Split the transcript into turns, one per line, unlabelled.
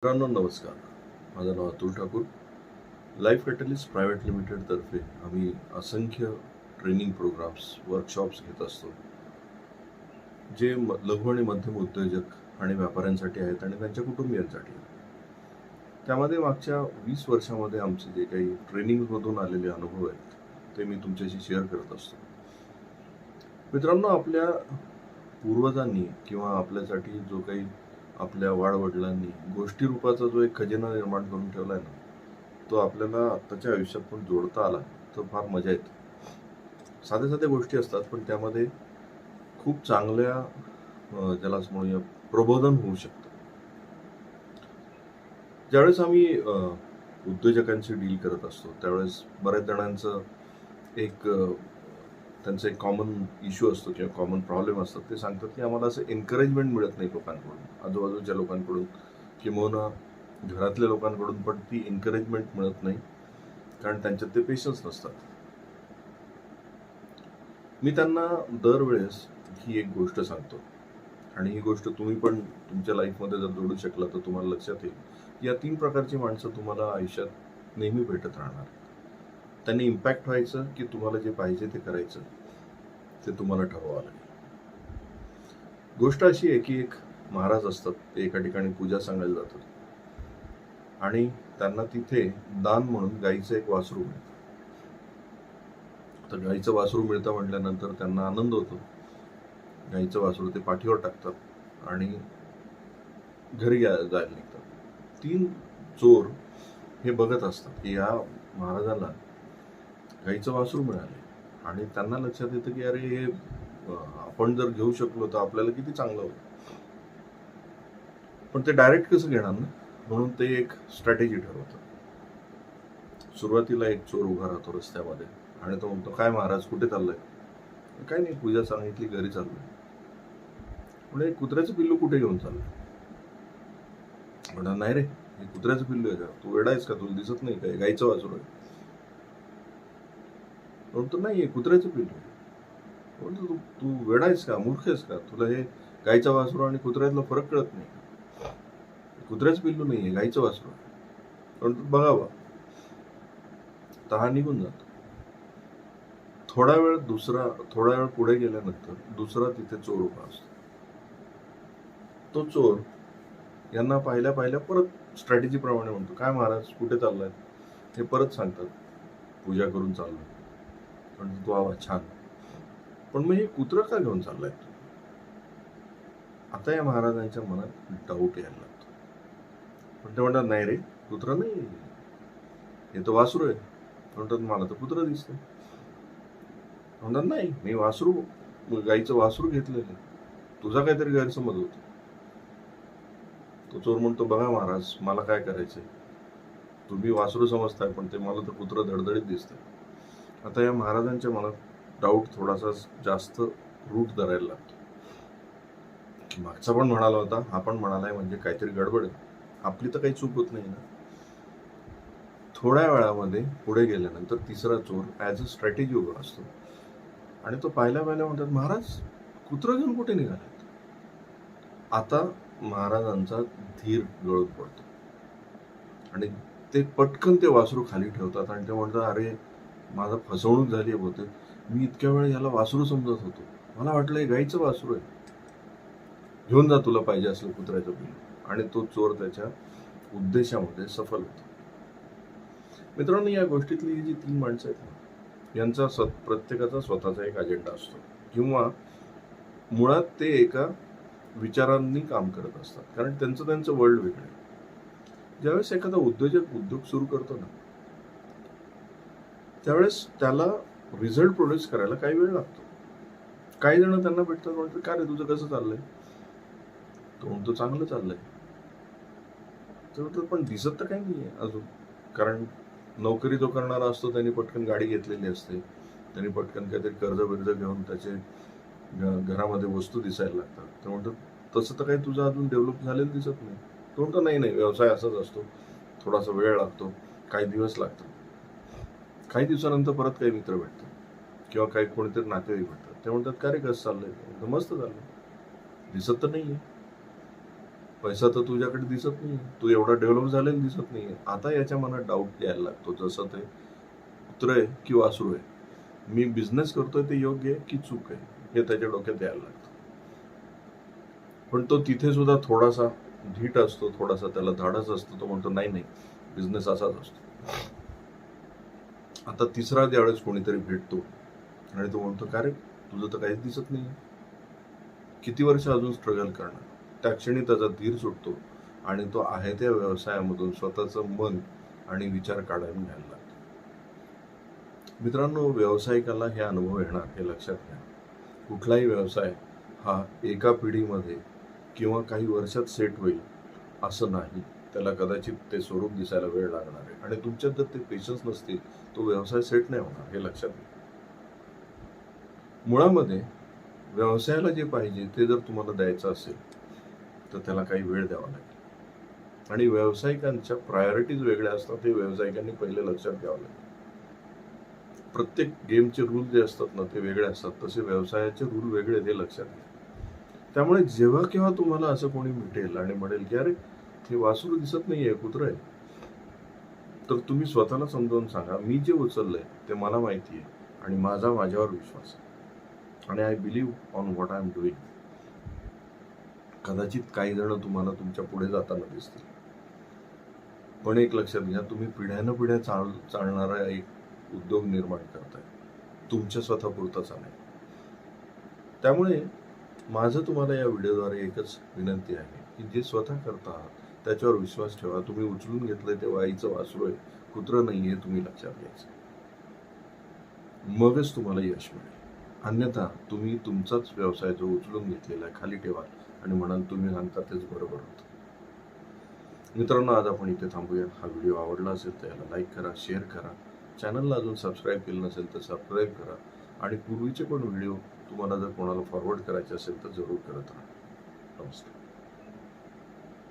मित्रांनो नमस्कार. माझं नाव Atul Thakur. Life catalyst private लिमिटेडतर्फे आम्ही असंख्य ट्रेनिंग प्रोग्राम्स, वर्कशॉप्स घेत असतो, जे लघु आणि मध्यम उद्योजक आणि व्यापाऱ्यांसाठी आहेत आणि त्यांच्या कुटुंबियांसाठी आहेत. त्यामध्ये मागच्या 20 वर्षामध्ये आमचे जे काही ट्रेनिंगमधून आलेले अनुभव आहेत, ते मी तुमच्याशी शेअर करत असतो. मित्रांनो, आपल्या पूर्वजांनी किंवा आपल्यासाठी जो काही आपल्या वाडवडिलांनी गोष्टी रूपाचा जो एक खजिना निर्माण करून ठेवला आहे ना, तो आपल्याला आत्ताच्या आयुष्यात पण जोडता आला तर फार मजा येते. साध्या साध्या गोष्टी असतात, पण त्यामध्ये खूप चांगल्या ज्याला असं म्हणूया प्रबोधन होऊ शकतं. ज्यावेळेस आम्ही उद्योजकांशी डील करत असतो, त्यावेळेस बऱ्याच जणांचं एक त्यांचा एक कॉमन इश्यू असतो किंवा कॉमन प्रॉब्लेम असतात. ते सांगतात की आम्हाला असं एन्करेजमेंट मिळत नाही लोकांकडून, आजूबाजूच्या लोकांकडून किंवा घरातल्या लोकांकडून, पण ती एन्करेजमेंट मिळत नाही, कारण त्यांच्यात ते पेशन्स नसतात. मी त्यांना दरवेळेस ही एक गोष्ट सांगतो आणि ही गोष्ट तुम्ही पण तुमच्या लाईफमध्ये जर जोडू शकला तर तुम्हाला लक्षात येईल, या 3 प्रकारची माणसं तुम्हाला आयुष्यात नेहमी भेटत राहणार. त्यांनी इम्पॅक्ट व्हायचं की तुम्हाला जे पाहिजे ते करायचं, ते तुम्हाला ठरवावं लागेल. गोष्ट अशी आहे की एक महाराज असतात, ते एका ठिकाणी पूजा सांगायला जातात आणि त्यांना तिथे दान म्हणून गाईचं एक वासरू मिळतं. तर गाईचं वासरू मिळतं म्हटल्यानंतर त्यांना आनंद होतो. गाईचं वासरू ते पाठीवर टाकतात आणि घरी जायला निघतात. 3 चोर हे बघत असतात की या महाराजाला गाईचं वासरू मिळाले आणि त्यांना लक्षात येतं की अरे हे आपण जर घेऊ शकलो तर आपल्याला किती चांगलं होईल. पण ते डायरेक्ट कसं घेणार ना, म्हणून ते एक स्ट्रॅटेजी ठरवतात. सुरुवातीला एक चोर उभा राहतो रस्त्यामध्ये आणि तो म्हणतो, काय महाराज कुठे चाललाय? काय नाही, पूजा सांगितली, घरी चाललोय. म्हणजे कुत्र्याचं पिल्लू कुठे घेऊन चाललंय? म्हणा नाही रे, हे कुत्र्याचं पिल्लू आहे का? तू वेडा आहेस का? तुला दिसत नाही काय? गाईचं वासरू आहे. म्हणतो नाही, कुत्र्याचं पिल्लू आहे. म्हणतो तू तू वेडा आहेस का? मूर्ख आहेस का? तुला हे गाईचा वासरू आणि कुत्र्यातला फरक कळत नाही? कुत्र्याचं पिल्लू नाहीये, गाईचं वासरू आहे. म्हणतो बघावा. तर हा निघून जातो. थोडा वेळ पुढे गेल्यानंतर दुसरा तिथे चोर उभा असतो. तो चोर यांना पाहिल्या पाहिल्या परत स्ट्रॅटेजी प्रमाणे म्हणतो, काय महाराज कुठे चाललाय? हे परत सांगतात, पूजा करून चाललोय. म्हणतो तो आवा छान, पण मग हे कुत्रं का घेऊन चाललाय? आता या महाराजांच्या मनात डाऊट यायला लागतो. पण ते म्हणतात नाही रे, कुत्रं नाही, हे तर वासरू आहे. म्हणतात मला तर कुत्रं दिसतंय. म्हणतात नाही, मी गाईचं वासरू घेतलेलं. तुझा काहीतरी गैरसमज होतो. तो चोर म्हणतो बघा महाराज, मला काय करायचंय? तुम्ही वासरू समजताय, पण ते मला तर कुत्रं धडधडीत दिसतंय. आता या महाराजांच्या मनात डाऊट थोडासा जास्त रूट धरायला लागतो. मागचा पण म्हणाला होता, हा पण म्हणालाय, म्हणजे काहीतरी गडबड आहे. आपली तर काही चूक होत नाही ना. थोड्या वेळामध्ये पुढे गेल्यानंतर तिसरा चोर ॲज अ स्ट्रॅटेजी उभा असतो आणि तो पाहिल्या म्हणतात, महाराज कुत्रं घेऊन कुठे निघालात? आता महाराजांचा धीर गळून पडतो आणि ते पटकन ते वासरू खाली ठेवतात आणि ते म्हणतात, अरे माझा फसवणूक झाली आहे बहुतेक. मी इतक्या वेळ याला वासरू समजत होतो, मला वाटलं हे गाईचं वासरू आहे. घेऊन जा तुला पाहिजे असलं कुत्र्याचं पिल्लू. आणि तो चोर त्याच्या उद्देशामध्ये सफल होतो. मित्रांनो, या गोष्टीतली ही जी 3 माणसं आहेत ना, यांचा प्रत्येकाचा स्वतःचा एक अजेंडा असतो किंवा मुळात ते एका विचारांनी काम करत असतात, कारण त्यांचं वर्ल्ड वेगळं आहे. ज्यावेळेस एखादा उद्योजक उद्योग सुरू करतो ना, त्यावेळेस त्याला रिझल्ट प्रोड्यूस करायला काही वेळ लागतो. काही जण त्यांना भेटतात, म्हणतात का रे तुझं कसं चाललंय? तो म्हणतो चांगलं चाललंय. तर पण दिसत तर काही नाहीये अजून, कारण नोकरी जो करणारा असतो त्यांनी पटकन गाडी घेतलेली असते, त्यांनी पटकन काहीतरी कर्ज बिर्ज घेऊन त्याचे घरामध्ये वस्तू दिसायला लागतात. तर म्हणतात तसं तर काही तुझं अजून डेव्हलप झालेलं दिसत नाही. तो म्हणतो नाही नाही, व्यवसाय असाच असतो, थोडासा वेळ लागतो, काही दिवस लागतात. काही दिवसानंतर परत काही मित्र भेटतात किंवा काही कोणीतरी नातेवाईक भेटतात. ते म्हणतात का रे कसं चाललंय? मस्त चाललंय, दिसत तर नाहीये. पैसा तर तुझ्याकडे दिसत नाही, तू एवढा डेव्हलप झालेला दिसत नाही. आता याच्या मनात डाऊट यायला लागतो, जसं ते कुत्रं आहे की वासरू आहे, मी बिझनेस करतोय ते योग्य आहे की चूक आहे, हे त्याच्या डोक्यात यायला लागतं. पण तो तिथे सुद्धा थोडासा धीट असतो, थोडासा त्याला धाडस असतो. तो म्हणतो नाही नाही, बिझनेस असाच असतो. आता तिसरा ज्यावेळेस कोणीतरी भेटतो आणि तो म्हणतो, का रे तुझं तर काहीच दिसत नाही, किती वर्ष अजून स्ट्रगल करणार. त्या क्षणी त्याचा धीर सुटतो आणि तो आहे त्या व्यवसायामधून स्वतःचं मन आणि विचार काढून घ्यायला लागतो. मित्रांनो, व्यावसायिकाला हे अनुभव येणार हे लक्षात घ्या. कुठलाही व्यवसाय हा एका पिढीमध्ये किंवा काही वर्षात सेट होईल असं नाही. त्याला कदाचित ते स्वरूप दिसायला वेळ लागणार आहे आणि तुमच्यात जर ते पेशन्स नसतील तो व्यवसाय सेट नाही होणार, हे लक्षात घ्या. मुळामध्ये व्यवसायाला जे पाहिजे ते जर तुम्हाला द्यायचं असेल तर त्याला काही वेळ द्यावा लागेल आणि व्यावसायिकांच्या प्रायोरिटीज वेगळ्या असतात, हे व्यावसायिकांनी पहिले लक्षात घ्यावं लागेल. प्रत्येक गेमचे रूल जे असतात ना ते वेगळे असतात, तसे व्यवसायाचे रूल वेगळे, हे लक्षात घ्या. त्यामुळे जेव्हा केव्हा तुम्हाला असं कोणी भेटेल आणि म्हणेल की अरे ते वासरू दिसत नाहीये, कुत्रं आहे, तर तुम्ही स्वतःला समजावून सांगा, मी जे उचललंय ते मला माहिती आहे आणि माझा माझ्यावर विश्वास आहे आणि I believe on what I am doing. कदाचित काही जण तुम्हाला तुमच्या पुढे जाताना दिसतील, पण एक लक्षात घ्या, तुम्ही पिढ्यानपिढ्या चालणारा एक उद्योग निर्माण करताय, तुमच्या स्वतःपुरताच नाही. त्यामुळे माझं तुम्हाला या व्हिडिओद्वारे एकच विनंती आहे की जे स्वतः करता त्याच्यावर विश्वास ठेवा. तुम्ही उचलून घेतलंय तेव्हा आईचं वासरू आहे, कुत्रं नाही, हे तुम्ही लक्षात घ्यायचं. मगच तुम्हाला यश मिळेल. अन्यथा तुम्ही तुमचाच व्यवसाय जो उचलून घेतलेला आहे खाली ठेवा आणि म्हणाल तुम्ही सांगता तेच बरोबर होतं. मित्रांनो, आज आपण इथे थांबूया. हा व्हिडिओ आवडला असेल तर याला लाईक करा, शेअर करा. चॅनलला अजून सबस्क्राईब केलं नसेल तर सबस्क्राईब करा आणि पूर्वीचे पण व्हिडिओ तुम्हाला जर कोणाला फॉरवर्ड करायचे असेल तर जरूर करत राहा. नमस्कार.